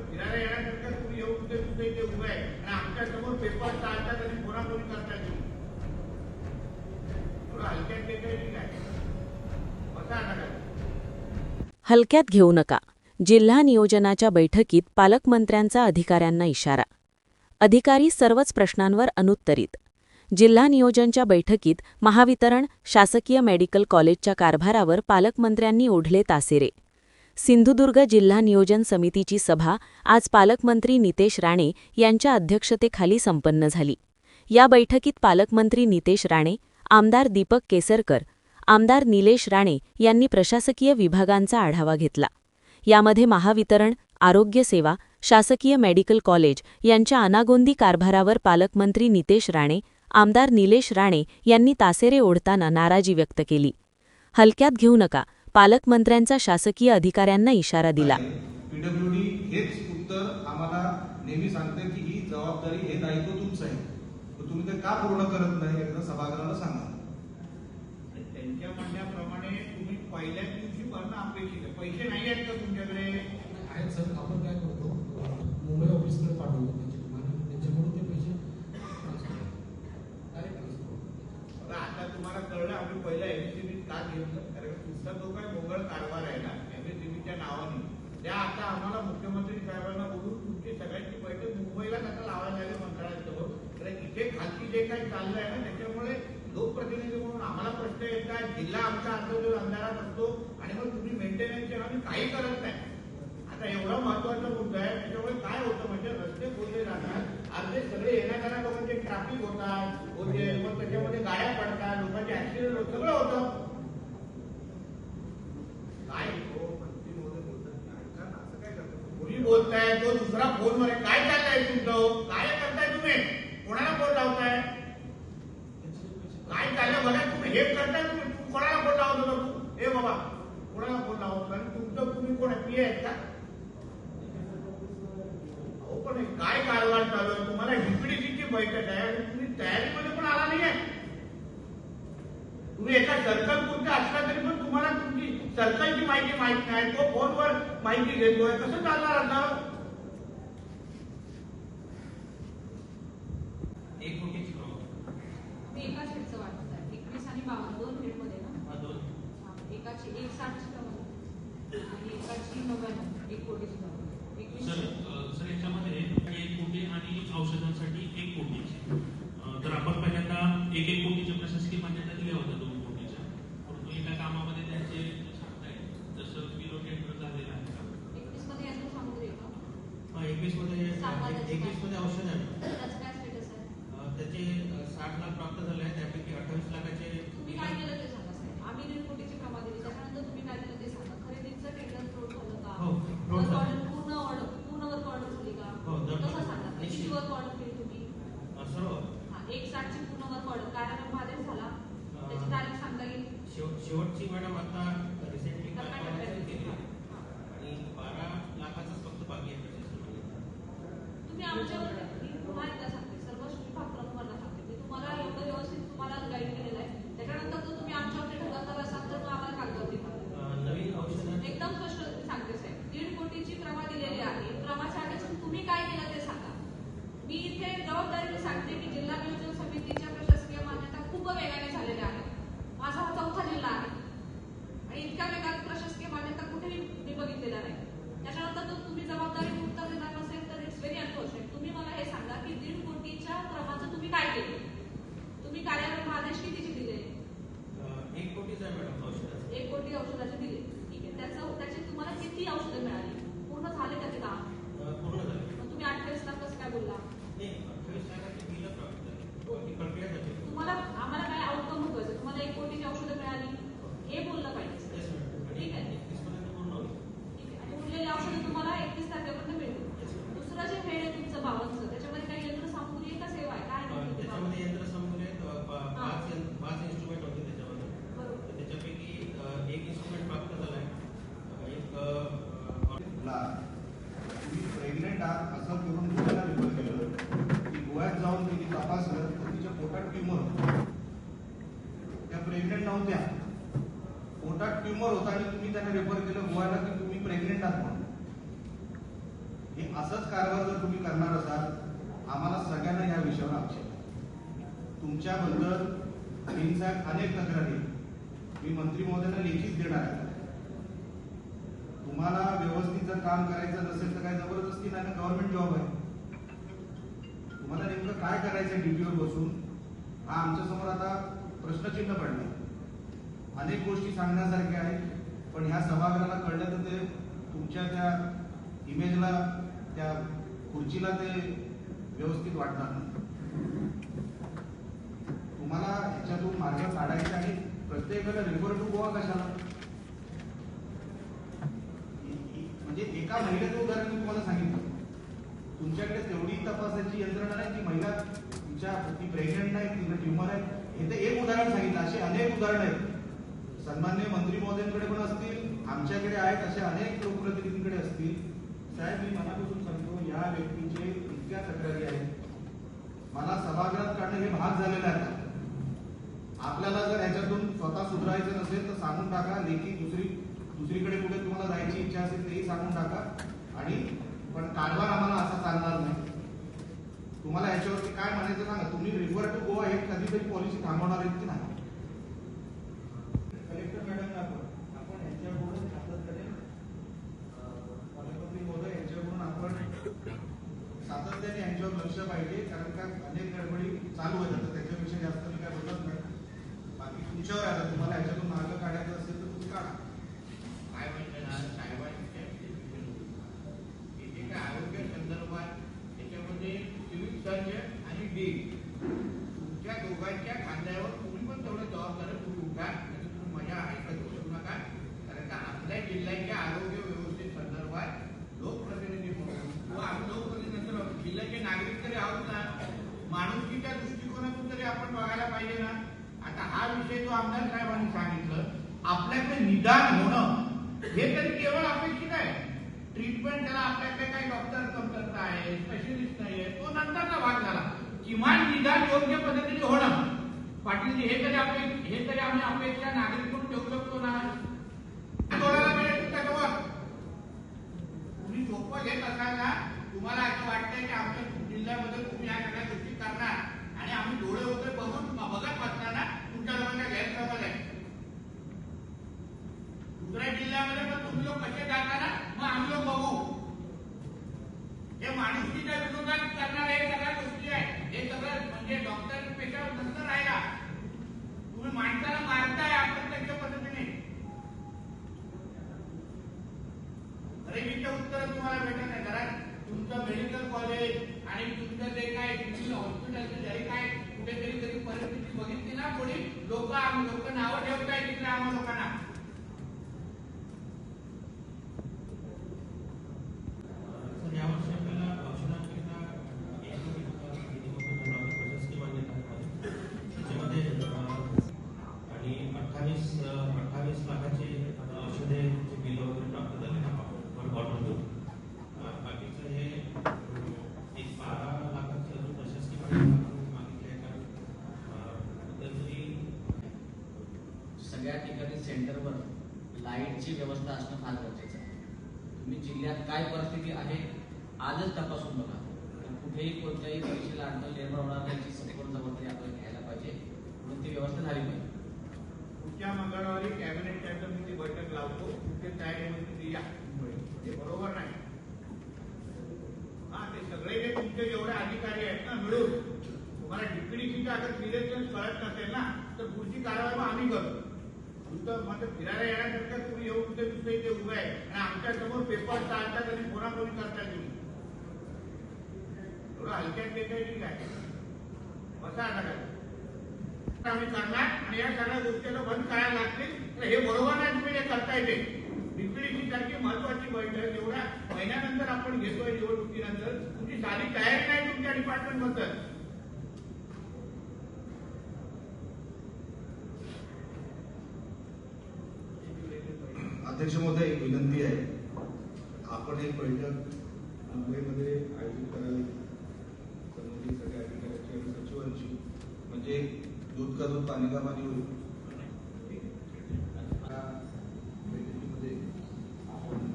फिरायला येण्यासारखं तुम्ही येऊन कुठे इथे उभं आहे आणि आमच्या समोर पेपर चालतात आणि फोनाफोनी करताय तुम्ही. थोडं हलक्यात घेतलं ठीक आहे. बसा नका. हलक्यात घेऊ नका. जिल्हा नियोजनाच्या बैठकीत पालकमंत्र्यांचा अधिकाऱ्यांना इशारा. अधिकारी सर्वच प्रश्नांवर अनुत्तरित. जिल्हा नियोजनच्या बैठकीत महावितरण शासकीय मेडिकल कॉलेजच्या कारभारावर पालकमंत्र्यांनी ओढले तासेरे. सिंधुदुर्ग जिल्हा नियोजन समितीची सभा आज पालकमंत्री नितेश राणे यांच्या अध्यक्षतेखाली संपन्न झाली. या बैठकीत पालकमंत्री नितेश राणे, आमदार दीपक केसरकर, आमदार निलेश राणे यांनी प्रशासकीय विभागांचा आढावा घेतला. यामध्ये महावितरण, आरोग्य सेवा, शासकीय मेडिकल कॉलेज यांच्या अनागोंदी कारभारावर पालकमंत्री नितेश राणे, आमदार निलेश राणे यांनी तासेरे ओढताना नाराजी व्यक्त केली. हलक्यात घेऊ नका, पालकमंत्र्यांचा शासकीय अधिकाऱ्यांना इशारा दिला. पीडब्ल्यूडी हेच उत्तर आम्हाला नेहमी सांगते की ही जबाबदारी हे दायित्व तुमचं आहे, तर तुम्ही ते का पूर्ण करत नाही एकदा सभागृहाला सांगा. त्यांच्या म्हणण्याप्रमाणे तुम्ही पहिल्याच दिवशी भरणं अपेक्षित आहे. पैसे नाही आहेत का तुमच्याकडे? आहेत सर. आपण काय करतो, मुंबई ऑफिसकडे पाठवतो त्यांच्याकडून ते पैसे आता तुम्हाला कळलं आम्ही पहिला एमएससीबी का घेतलं, कारण तुमचा जो काही मोगळ कारभार आहे ना एमएससीबीच्या नावाने, त्या आता आम्हाला मुख्यमंत्री साहेबांना बोलून तुमची सगळ्यांची बैठक मुंबईला कसं लावायला लागेल मंत्रालयासमोर. तर इथे खालची जे काही चाललंय ना त्याच्यामुळे लोकप्रतिनिधी म्हणून आम्हाला प्रश्न येतात. जिल्हा आमचा अंतर्गत अंधारात असतो आणि मग तुम्ही मेंटेनन्सचे आम्ही काही करत नाही. आता एवढा महत्वाचा मुद्दा आहे, त्याच्यामुळे काय होतं म्हणजे रस्ते खोदले जातात, अर्धे सगळे येणाऱ्या लोकांचे ट्रॅफिक होतात, मग त्याच्यामध्ये गाड्या पडतात, लोकांचे ऍक्सिडेंट होत, सगळं होतं. काय तुम्ही बोलताय, तो दुसरा फोन मध्ये काय चाललंय तुमचं, काय करताय तुम्ही, कोणाला फोन लावताय, काय चाललं बघा. तुम्ही हे करताय, तुम्ही कोणाला फोन लावत होता तू, हे बाबा कोणाला फोन लावत होता आणि तुमचं तुम्ही कोण पी आहेत का? हो पण काय कारभार चालू आहे, तुम्हाला डीपीडीसीची बैठक आहे आणि तुम्ही तयारीमध्ये पण आला नाहीये. तुम्ही एका सर्कल पुरते असला तरी पण तुम्हाला तुमची सर्कलची माहिती माहित नाही, तो फोनवर माहिती घेतोय, कसं चालणार आता? 1 कोटीची एका शेडचं वाटत आहे 21 आणि 52 दोन शेडमध्ये ना दोन एकाची 160 आणि एकाची 99 1 कोटीची सर याच्यामध्ये 1 कोटी आणि औषधांसाठी 1 कोटी. तर आपण पहिल्यांदा 1 कोटीच्या प्रशासकीय मान्यता दिल्या होत्या 2 कोटीच्या, परंतु एका कामामध्ये त्यांचे सांगताय जसं किलो टेंडर झालेलं आहे का 21 मध्ये याचं सामुग्री आहे का? 21 मध्ये औषध आहे. त्याचं काय स्टेटस आहे? त्याचे 60 लाख प्राप्त झाले आहेत, त्यापैकी 28 लाखाचे तुम्ही काय केलं ते सांगा साहेब. आम्ही 1 कोटीची कामा दिली, त्याच्यानंतर तुम्ही काय केलं ते सांगा. खरेदीचं टेंडर फ्लोट झालं का? हो, फ्लोट झालं. पूर्ण वर्क ऑर्डर झाली का? हो, कसं सांगा. किती वर्क ऑर्डर केली तुम्ही? सर्व 160 ची पूर्ण वर्क ऑर्डर कार्यक्रम आदेश झाला, त्याची तारीख सांगता येईल? शेवटची मॅडम आता रिसेंटली टप्प्याटप्प्याने केली आणि 12 लाखाचाच फक्त बाकी आहे प्रशासनामध्ये. तुम्ही आमच्यावर मी पुन्हा एकदा सांगते, सर्व विभाग प्रमुखांना सांगते, मी तुम्हाला एवढं व्यवस्थित तुम्हाला गाईड केलेलं आहे. त्याच्यानंतर जर तुम्ही आमच्यावरती ढकल करत असाल तर मग आम्हाला कागदावरती करा. नवीन औषध एकदम स्पष्ट सांगते साहेब, 1.5 कोटीची प्रमा दिलेली आहे. प्रमाच्या आदेशातून तुम्ही काय केलं ते सांगा. मी इथे जबाबदारीने सांगते की जिल्हा नियोजन समितीच्या प्रशासकीय मान्यता खूप वेगाने झालेल्या आहेत. माझा हा 4था जिल्हा आहे आणि इतक्या वेगात प्रशासकीय मान्यता कुठेही मी बघितलेला नाही. त्याच्यानंतर जर तुम्ही जबाबदारी उत्तर देणार नसेल तर इट्स व्हेरी अनफॉर्च्युनेट. तुम्ही मला हे सांगा की 1.5 कोटीच्या क्रमाचं तुम्ही काय केले, तुम्ही कार्यालय आदेश कितीचे दिले? 1 कोटीचा मॅडम औषधाचा. 1 कोटी औषधाचे दिले, ठीक आहे. त्याची तुम्हाला किती औषधं मिळाली, पूर्ण झाले त्याचे काम? पूर्ण झाले. मग तुम्ही 28 लाख कसं काय बोलला? नाही, 28 लाखाची बिलं प्राप्त झाली. ही प्रक्रिया झाली. तुम्हाला आम्हाला काय आउटकम महत्वाचं, तुम्हाला 1 कोटीची औषधं मिळाली हे बोललं पाहिजे. ठीक आहे, 31 पर्यंत पूर्ण होईल. ठीक आहे. आणि उरलेली औषधं तुम्हाला 31 तारखेपर्यंत मिळतील. दुसरं जे फेड आहे तुमचं 52चं, त्याच्यामध्ये काही यंत्र सामुग्री आहे का सेवा आहे, काय आहे? त्याच्यामध्ये यंत्र सामुग्री आहेत. 5 इन्स्ट्रुमेंट होते त्याच्यामध्ये. बरोबर. त्याच्यापैकी 1 इन्स्ट्रुमेंट प्राप्त झाला आहे. तुम्ही प्रेग्नेंट आहात असं करून दुसऱ्याला रेफर केलं की गोव्यात जाऊन तिने तपासलं तर तिच्या पोटात ट्युमर होतं. त्या प्रेग्नेंट नव्हत्या, पोटात ट्युमर होता आणि तुम्ही त्यांना रेफर केलं गोव्याला की तुम्ही प्रेग्नेंट आहात म्हणून. हे असंच कारभार जर तुम्ही करणार असाल, आम्हाला सगळ्यांना या विषयावर आक्षेप आहे. तुमच्याबद्दल हिंसाक अनेक तक्रारी मी मंत्री महोदयांना लेखीच देणार आहे. तुम्हाला व्यवस्थित जर काम करायचं नसेल तर काय जबरदस्ती नाही, गव्हर्नमेंट जॉब आहे. तुम्हाला नेमकं काय करायचं ड्युटीवर बसून, हा आमच्या समोर आता प्रश्नचिन्ह पडला. अनेक गोष्टी सांगण्यासारख्या आहेत, पण ह्या सभागृहाला कळलं तर ते तुमच्या त्या इमेजला, त्या खुर्चीला ते व्यवस्थित वाटणार नाही. तुम्हाला ह्याच्यातून मार्ग काढायचा आणि प्रत्येकाला रेफर टू गोवा कशाला? म्हणजे एका महिलेचं उदाहरण मी तुम्हाला सांगितलं. तुमच्याकडे तेवढी तपासाची यंत्रणा नाही, ती महिला ती प्रेग्नंट नाही, तिला ट्युमर आहे, हे तर एक उदाहरण सांगितलं. असे अनेक उदाहरण आहेत. सन्मान्य मंत्री महोदयांकडे पण असतील, आमच्याकडे आहेत, असे अनेक लोकप्रतिनिधींकडे असतील. साहेब, मी मनापासून सांगतो, या व्यक्तीचे इतक्या तक्रारी आहेत. मला सभागृहात काढणं हे भाग झालेलं आहे. आपल्याला जर ह्याच्यातून स्वतः सुधारायचं नसेल तर सांगून टाका. लेखी दुसरीकडे कुठे तुम्हाला जायची इच्छा असेल तेही सांगून टाका. आणि पण कारभार आम्हाला असा चालणार नाही. तुम्हाला याच्यावरती काय म्हणायचं सांगा. तुम्ही रिव्हर टू गोवा हे कधीतरी पॉलिसी थांबवणार आहेत की नाही? कलेक्टर मॅडम, आपण यांच्याकडून सातत्याने पालकमंत्री महोदय यांच्याकडून आपण सातत्याने यांच्यावर लक्ष पाहिजे, कारण का अनेक गडबडी चालू आहेत. आता त्याच्यापेक्षा जास्त मी काय बोलत नाही. बाकी तुमच्यावर आता तुम्हाला याच्यातून मार्ग काढायचा असेल तर तुम्ही काढा. काय म्हणतात ना साहेबांच्या इथे काय आरोग्य संदर्भात त्याच्यामध्ये सिव्हिल सर्जन आणि डी तुमच्या दोघांच्या खांद्यावर तुम्ही पण तेवढं जबाबदारी तुम्ही उठा. तुम्ही मजा ऐकत बसू नका, कारण का आपल्या जिल्ह्याच्या आरोग्य व्यवस्थे संदर्भात लोकप्रतिनिधी म्हणून किंवा आम्ही लोकप्रतिनिधी नसलो, जिल्ह्याचे नागरिक तरी आहोत ना, माणुसकीच्या दृष्टिकोनातून तरी आपण बघायला पाहिजे ना. आता हा विषय जो आमदार साहेबांनी सांगितलं, आपल्याकडे निदान होणं हे तरी केवळ अपेक्षित आहे. ट्रीटमेंट त्याला आपल्याकडे काही डॉक्टर कमतरता आहे, स्पेशलिस्ट नाही आहे, तो नंतरचा भाग झाला. किमान निदान योग्य पद्धतीने होणं, पाटील हे तरी आम्ही अपेक्षा नागरिक म्हणून ठेवू शकतो ना. तोडायला मिळेल तुमच्याजवळ. तुम्ही सोपं घेत असाल ना, तुम्हाला असं वाटतंय की आमच्या जिल्ह्यामध्ये तुम्ही या सगळ्या गोष्टी करणार आणि आम्ही डोळे वगैरे बघत बसणार ना, तुमच्या लोकांच्या गैरसमज आहे. दुसऱ्या जिल्ह्यामध्ये मग तुम्ही लोक कसे जाता ना, मग आम्ही लोक बघू. हे माणुसकीच्या विरोधात करणाऱ्या हे सगळ्या गोष्टी आहेत. हे सगळं म्हणजे डॉक्टर पेशा नंतर राहिला. तुम्ही माणसाला मारताय अप्रत्यक्ष पद्धतीने. गरिबीचं उत्तर तुम्हाला भेटत नाही. घरात तुमचं मेडिकल कॉलेज आणि तुमचं जे काय सिव्हिल हॉस्पिटलचं जरी काय कुठेतरी तरी परिस्थिती बघितली ना, कोणी लोक नावं ठेवताय तिकडे आम्हा लोकांना. यावर्षी आपल्याला औषधांकरिता प्रशासकीय मान्यता त्याच्यामध्ये आणि 28 लाखाचे औषधे जे बिल वगैरे प्राप्त झाले ना, आपण ऑर्डर देऊ. बाकीचं हे 12 लाखाचं अजून प्रशासकीय मान्यता मागितली आहे. कारण तरी सगळ्या ठिकाणी सेंटरवर लाईटची व्यवस्था असणं फार गरजेचं आहे. तुम्ही जिल्ह्यात काय परिस्थिती आहे आजच तपासून बघा. कुठेही कोणत्याही परीक्षेला अडचण निर्माण होणार नाही याची संपूर्ण जबाबदारी आपण घ्यायला पाहिजे, म्हणून ती व्यवस्था झाली पाहिजे. पुढच्या मंगळवारी कॅबिनेट कॅबिनेटची बैठक लावतो. कुठे तयारी या, हे बरोबर नाही. हा, ते सगळे जे तुमचे जेवढे अधिकारी आहेत ना मिळून, तुम्हाला डिप्युटीची अगर सिरियसनेस कळत नसेल ना, तर पुढची कारवाई मग आम्ही करतो. म्हणजे फिरायला येण्यासारखं तुम्ही येऊन कुठे दुसरे इथे उभे आहे आणि आमच्या समोर पेपर चालतात आणि फोनाफोनी करताय तुम्ही. थोडं हलक्यात देखायची काय बसा आता आम्ही करणार आणि या सगळ्या गोष्टीला बंद करायला लागतील. तर हे बरोबर नाही तुम्ही हे करता येते. डिप्युटीची सारखी महत्वाची बैठक एवढ्या महिन्यानंतर आपण घेतोय निवडणुकीनंतर, तुमची साधी तयारी नाही तुमच्या डिपार्टमेंट बद्दल. अध्यक्ष महोदय, एक विनंती आहे. आपण एक बैठक मुंबईमध्ये आयोजित करावी संबंधित सगळ्या अधिकाऱ्यांची आणि सचिवांची, म्हणजे दूध का दूध पाणी का पाणी होईल. बैठकीमध्ये आपण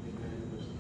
जे काही प्रश्न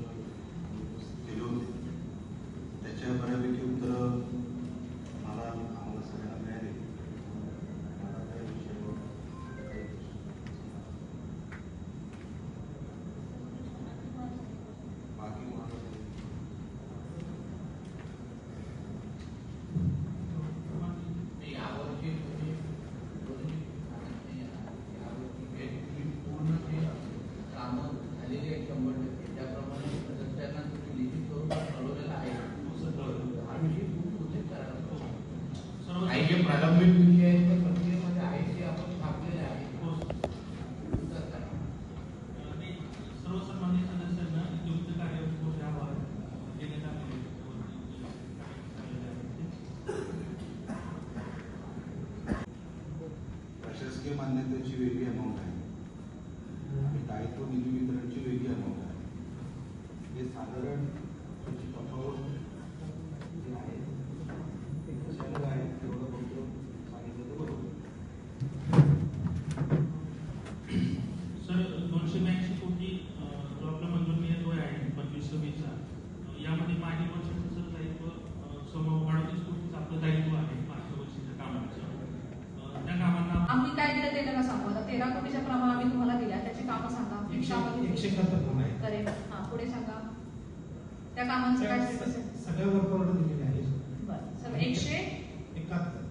त्या कामांचं काय status आहे? सगळ्या वर्क ऑर्डर दिलेले आहे बरं. सगळं 71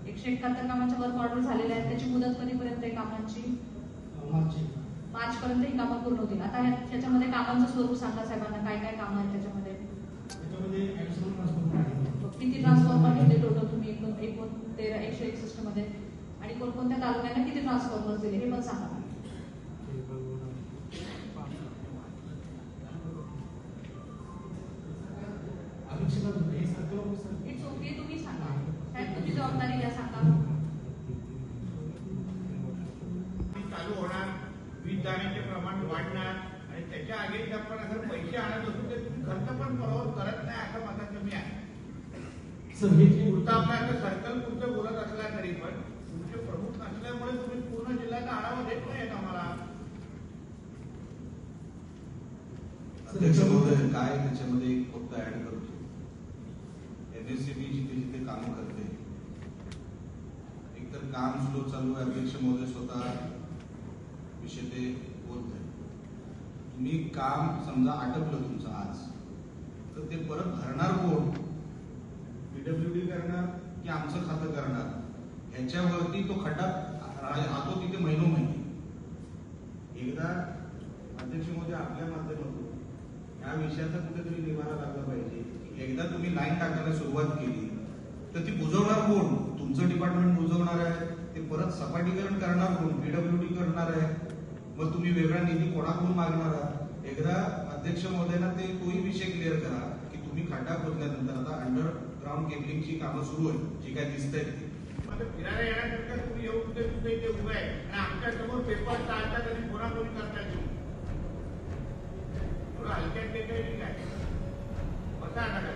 171 कामांच्या वर्क ऑर्डर झालेल्या आहेत. त्याची मुदत कधीपर्यंत आहे कामांची? मार्च पर्यंत ही कामं पूर्ण होतील. आता त्याच्यामध्ये कामांचं स्वरूप सांगा साहेबांना, काय काय कामं आहेत त्याच्यामध्ये? त्याच्यामध्ये ऍडिशनल ट्रान्सफॉर्मर आहे. किती ट्रान्सफॉर्मर घेतले टोटल तुम्ही एकूण 161 मध्ये, आणि कोणकोणत्या तालुक्यांना किती ट्रान्सफॉर्मर दिले हे पण सांगा. अधीक्षकांना हे सर्कल ऑफिसर इट्स ओके, तुम्ही सांगा. साहेब तुमची जबाबदारी घ्या, सांगा. ती चालू होणार, वीज जाण्याचे प्रमाण वाढणार आणि त्याच्या आगीत आपण अगर पैसे आणत असू तर तुम्ही खर्च पण बरोबर करत नाही असा माझा कमी आहे. सर हे जे पुढचा आपल्या आता सर्कल पुढचं बोलत असला तरी पण तुमचे प्रमुख नसल्यामुळे तुम्ही पूर्ण जिल्ह्याचा आढावा देत नाहीत आम्हाला. अध्यक्ष महोदय, काय त्याच्यामध्ये एक फक्त ऍड करतो, एमएससीबी जिथे जिथे कामं करते एकतर काम स्लो चालू आहे. अध्यक्ष महोदय स्वतः विषय ते बोलत आहे. तुम्ही काम समजा आटपलं तुमचं आज, तर ते परत भरणार कोण? पीडब्ल्यूडी करणार की आमचं खातं करणार? ह्याच्यावरती तो खड्डा राहतो तिथे महिनोमहिने. एकदा अध्यक्ष महोदय आपल्या माध्यमातून या विषयाचा कुठेतरी निवारा लागला पाहिजे. एकदा तुम्ही लाईन टाकायला सुरुवात केली तर ती बुजवणार कोण? तुमचं डिपार्टमेंट बुजवणार आहे, ते परत सपाटीकरण करणार कोण? पीडब्ल्यूडी करणार आहे. मग तुम्ही वेगळा निधी कोणाकडून मागणार आहात? एकदा अध्यक्ष महोदयांना ते तोही विषय क्लिअर करा की तुम्ही खड्डा खोदल्यानंतर आता अंडरग्राऊंड केबलिंगची कामं सुरू आहे, जी काय दिसतंय ती. फिरायला येण्याकरता तुम्ही येऊन कुठे इथे उभे आहे आणि आमच्या समोर पेपर चालतात आणि कोणाकोणी करतात थोडं हलक्यात ते काही काय बसा नका.